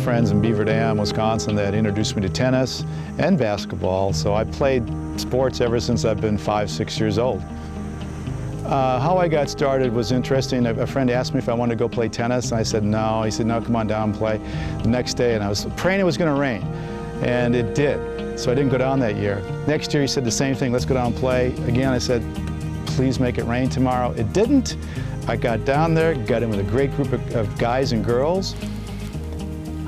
friends in Beaver Dam, Wisconsin that introduced me to tennis and basketball, so I played sports ever since I've been 5, 6 years old. How I got started was interesting. A friend asked me if I wanted to go play tennis, and I said no. He said, no, come on down and play. The next day, and I was praying it was going to rain, and it did, so I didn't go down that year. Next year he said the same thing, let's go down and play. Again, I said, please make it rain tomorrow. It didn't. I got down there, got in with a great group of guys and girls.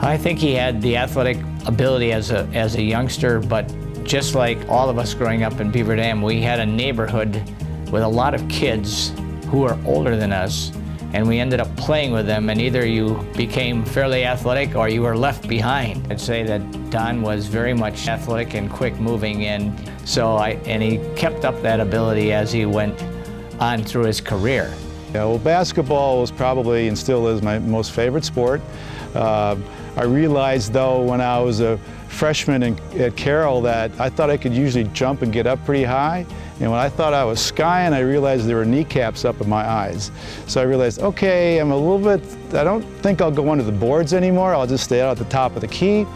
I think he had the athletic ability as a youngster, but just like all of us growing up in Beaver Dam, we had a neighborhood with a lot of kids who were older than us, and we ended up playing with them, and either you became fairly athletic or you were left behind. I'd say that Don was very much athletic and quick moving, and he kept up that ability as he went on through his career. Yeah, well, basketball was probably and still is my most favorite sport. I realized though when I was a freshman at Carroll that I thought I could usually jump and get up pretty high. And when I thought I was skying, I realized there were kneecaps up in my eyes. So I realized, okay, I don't think I'll go under the boards anymore. I'll just stay out at the top of the key.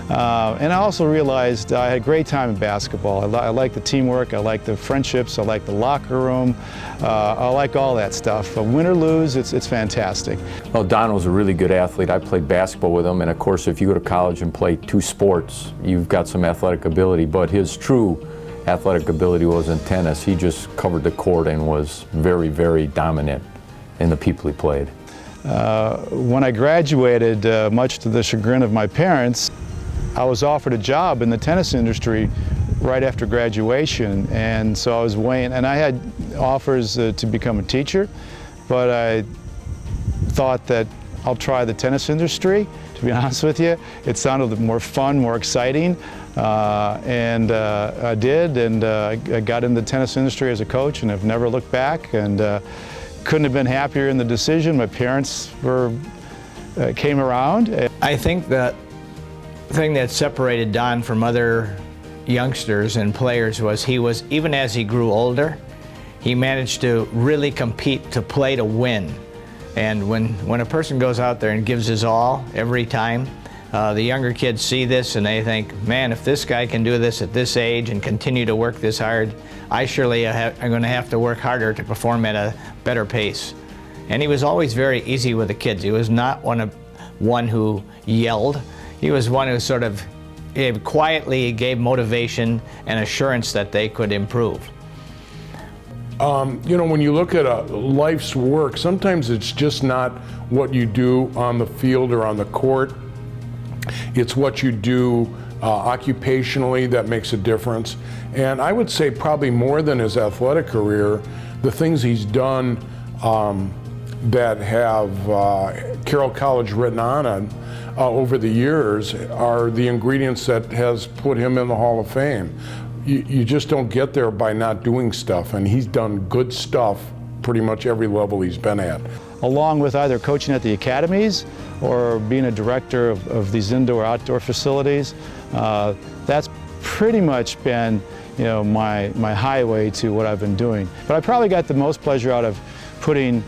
And I also realized I had a great time in basketball. I like the teamwork, I like the friendships, I like the locker room, I like all that stuff. Win or lose, it's fantastic. Well, Don was a really good athlete. I played basketball with him, and of course if you go to college and play 2 sports, you've got some athletic ability, but his true athletic ability was in tennis. He just covered the court and was very, very dominant in the people he played. When I graduated, much to the chagrin of my parents, I was offered a job in the tennis industry right after graduation, and so I was weighing, and I had offers to become a teacher, but I thought that I'll try the tennis industry. To be honest with you, it sounded more fun, more exciting, and I did, and I got into the tennis industry as a coach and have never looked back, and couldn't have been happier in the decision. My parents came around. I think the thing that separated Don from other youngsters and players was even as he grew older, he managed to really compete to play to win. And when a person goes out there and gives his all every time, the younger kids see this and they think, man, if this guy can do this at this age and continue to work this hard, I surely am going to have to work harder to perform at a better pace. And he was always very easy with the kids. He was not one who yelled. He was one who sort of quietly gave motivation and assurance that they could improve. You know, when you look at life's work, sometimes it's just not what you do on the field or on the court. It's what you do occupationally that makes a difference. And I would say probably more than his athletic career, the things he's done that have Carroll College written on over the years are the ingredients that has put him in the Hall of Fame. You just don't get there by not doing stuff, and he's done good stuff pretty much every level he's been at. Along with either coaching at the academies or being a director of these indoor-outdoor facilities, that's pretty much been, you know, my highway to what I've been doing. But I probably got the most pleasure out of putting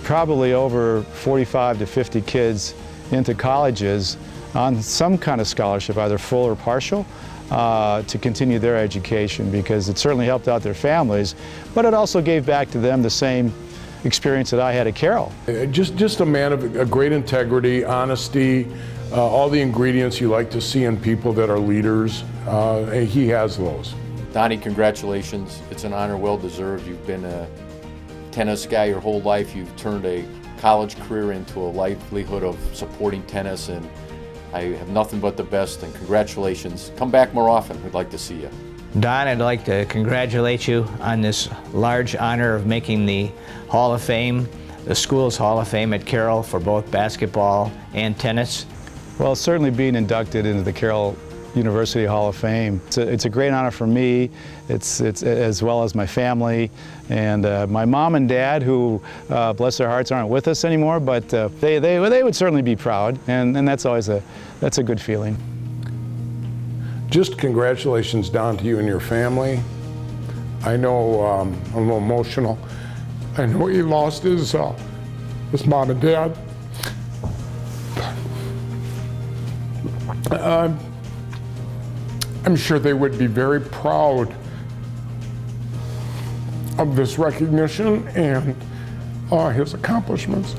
probably over 45 to 50 kids into colleges on some kind of scholarship, either full or partial, to continue their education, because it certainly helped out their families, but it also gave back to them the same experience that I had at Carroll. Just a man of a great integrity, honesty, all the ingredients you like to see in people that are leaders. He has those. Donnie, congratulations. It's an honor well deserved. You've been a tennis guy your whole life. You've turned a college career into a livelihood of supporting tennis, and I have nothing but the best, and congratulations. Come back more often. We'd like to see you. Don, I'd like to congratulate you on this large honor of making the Hall of Fame, the school's Hall of Fame at Carroll for both basketball and tennis. Well, certainly being inducted into the Carroll University Hall of Fame. It's a great honor for me, it's as well as my family, and my mom and dad, who, bless their hearts, aren't with us anymore, but they would certainly be proud, and that's always that's a good feeling. Just congratulations, Don, to you and your family. I know I'm a little emotional. I know he lost his mom and dad. I'm sure they would be very proud of this recognition and his accomplishments.